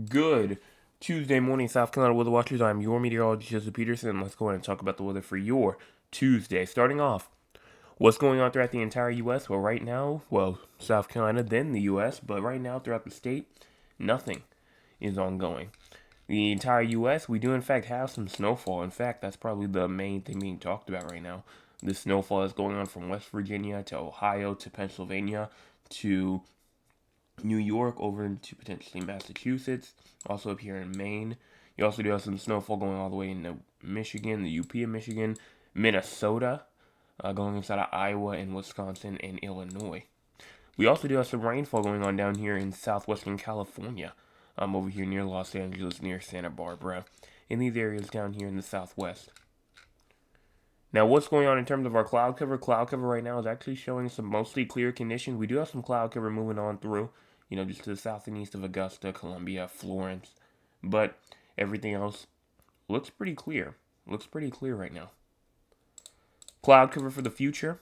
Good Tuesday morning, South Carolina weather watchers. I'm your meteorologist, Joseph Peterson. Let's go ahead and talk about the weather for your Tuesday. Starting off, what's going on throughout the entire U.S.? Well, right now, South Carolina, then the U.S., but right now throughout the state, nothing is ongoing. The entire U.S., we do in fact have some snowfall. In fact, that's probably the main thing being talked about right now. The snowfall is going on from West Virginia to Ohio to Pennsylvania to New York over into potentially Massachusetts, also up here in Maine. You also do have some snowfall going all the way into Michigan, the UP of Michigan, Minnesota, going inside of Iowa and Wisconsin and Illinois. We also do have some rainfall going on down here in southwestern California, over here near Los Angeles, near Santa Barbara, in these areas down here in the southwest. Now, what's going on in terms of our cloud cover? Cloud cover right now is actually showing some mostly clear conditions. We do have some cloud cover moving on through, just to the south and east of Augusta, Columbia, Florence. But everything else looks pretty clear. Looks pretty clear right now. Cloud cover for the future.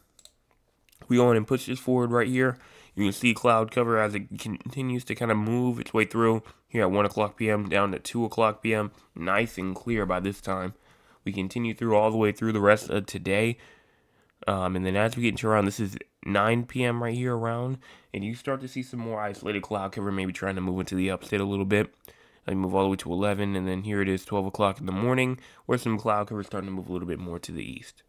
We go ahead and push this forward right here. You can see cloud cover as it continues to kind of move its way through here at 1 o'clock p.m. down to 2 o'clock p.m. Nice and clear by this time. We continue through all the way through the rest of today. And then as we get into around, this is 9 p.m. right here around, and you start to see some more isolated cloud cover, maybe trying to move into the upstate a little bit. I move all the way to 11, and then here it is 12 o'clock in the morning, where some cloud cover is starting to move a little bit more to the east.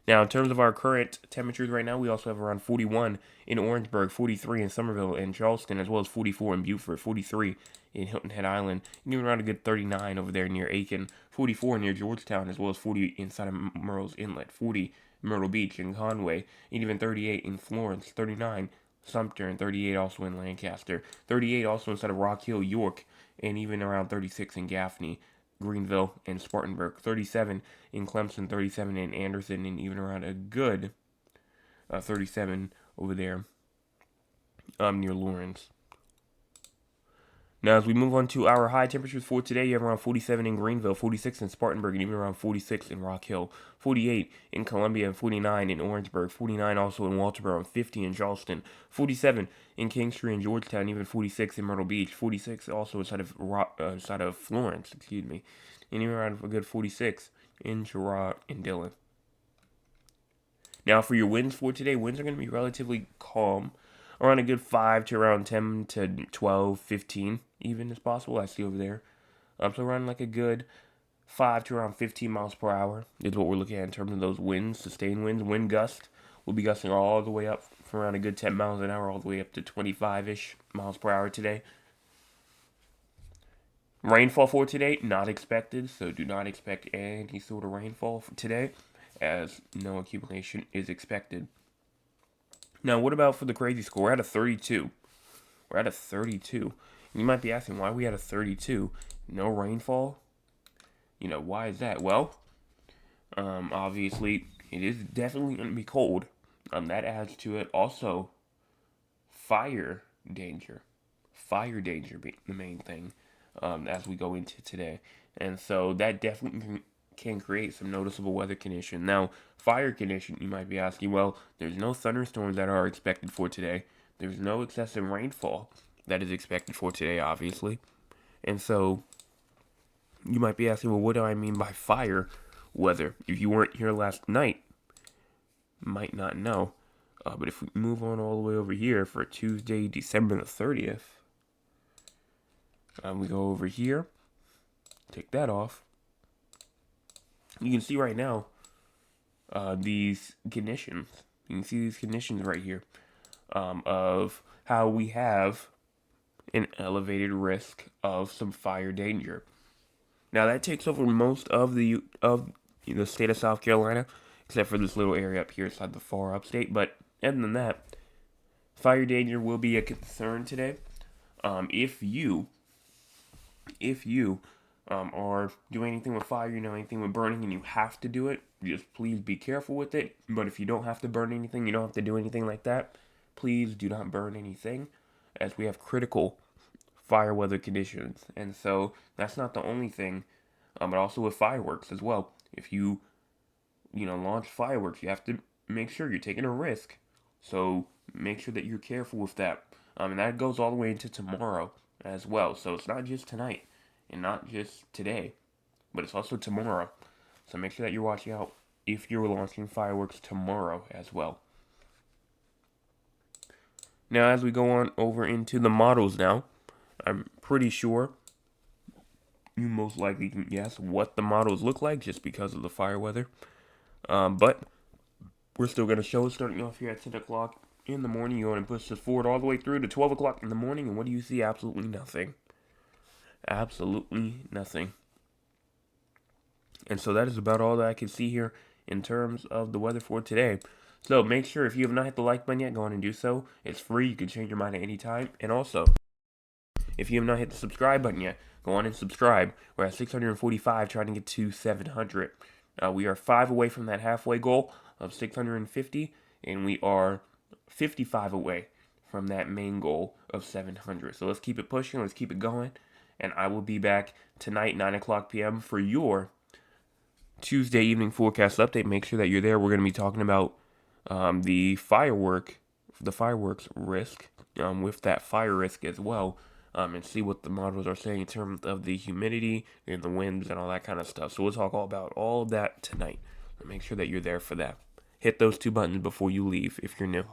Now, in terms of our current temperatures right now, we also have around 41 in Orangeburg, 43 in Somerville and Charleston, as well as 44 in Beaufort, 43 in Hilton Head Island, and even around a good 39 over there near Aiken, 44 near Georgetown, as well as 40 inside of Murrells Inlet, 40 Myrtle Beach and Conway, and even 38 in Florence, 39 Sumter, and 38 also in Lancaster, 38 also inside of Rock Hill, York, and even around 36 in Gaffney, Greenville, and Spartanburg, 37 in Clemson, 37 in Anderson, and even around a good 37 over there near Lawrence. Now, as we move on to our high temperatures for today, you have around 47 in Greenville, 46 in Spartanburg, and even around 46 in Rock Hill, 48 in Columbia, and 49 in Orangeburg, 49 also in Walterboro, and 50 in Charleston, 47 in Kingstree and Georgetown, even 46 in Myrtle Beach, 46 also inside of Florence, and even around a good 46 in Girard and Dillon. Now, for your winds for today, winds are going to be relatively calm, around a good 5 to around 10 to 12, 15 even as possible. I see over there. So around like a good 5 to around 15 miles per hour is what we're looking at in terms of those winds, sustained winds. Wind gust will be gusting all the way up from around a good 10 miles an hour all the way up to 25-ish miles per hour today. Rainfall for today, not expected, so do not expect any sort of rainfall for today, as no accumulation is expected. Now, what about for the crazy score? We're at a 32. We're at a 32. You might be asking, why are we at a 32? No rainfall? Why is that? Well, obviously, it is definitely going to be cold. That adds to it. Also, fire danger. Fire danger being the main thing as we go into today. And so that definitely can create some noticeable weather condition. Now, fire condition, you might be asking, well, there's no thunderstorms that are expected for today. There's no excessive rainfall that is expected for today, obviously. And so you might be asking, well, what do I mean by fire weather? If you weren't here last night, might not know. But if we move on all the way over here for Tuesday, December the 30th, we go over here, take that off. You can see right now these conditions. You can see these conditions right here of how we have an elevated risk of some fire danger. Now that takes over most of the state of South Carolina, except for this little area up here inside the far upstate. But other than that, fire danger will be a concern today. If you are doing anything with fire, anything with burning, and you have to do it, just please be careful with it. But if you don't have to burn anything, you don't have to do anything like that, please do not burn anything, as we have critical fire weather conditions. And so that's not the only thing, but also with fireworks as well. If you, launch fireworks, you have to make sure you're taking a risk. So make sure that you're careful with that. And that goes all the way into tomorrow. as well. So it's not just tonight and not just today, but it's also tomorrow. So make sure that you're watching out if you're launching fireworks tomorrow as well. Now, as we go on over into the models now, I'm pretty sure you most likely can guess what the models look like just because of the fire weather. But we're still going to show it starting off here at 10 o'clock in the morning. You want to push this forward all the way through to 12 o'clock in the morning, and what do you see? Absolutely nothing. Absolutely nothing. And so that is about all that I can see here in terms of the weather for today. So make sure if you have not hit the like button yet, go on and do so. It's free. You can change your mind at any time. And also, if you have not hit the subscribe button yet, go on and subscribe. We're at 645, trying to get to 700. We are 5 away from that halfway goal of 650, and we are 55 away from that main goal of 700. So let's keep it pushing. Let's keep it going. And I will be back tonight, 9 o'clock p.m. for your Tuesday evening forecast update. Make sure that you're there. We're going to be talking about the fireworks risk with that fire risk as well, and see what the models are saying in terms of the humidity and the winds and all that kind of stuff. So we'll talk all about all of that tonight. Make sure that you're there for that. Hit those 2 buttons before you leave if you're new.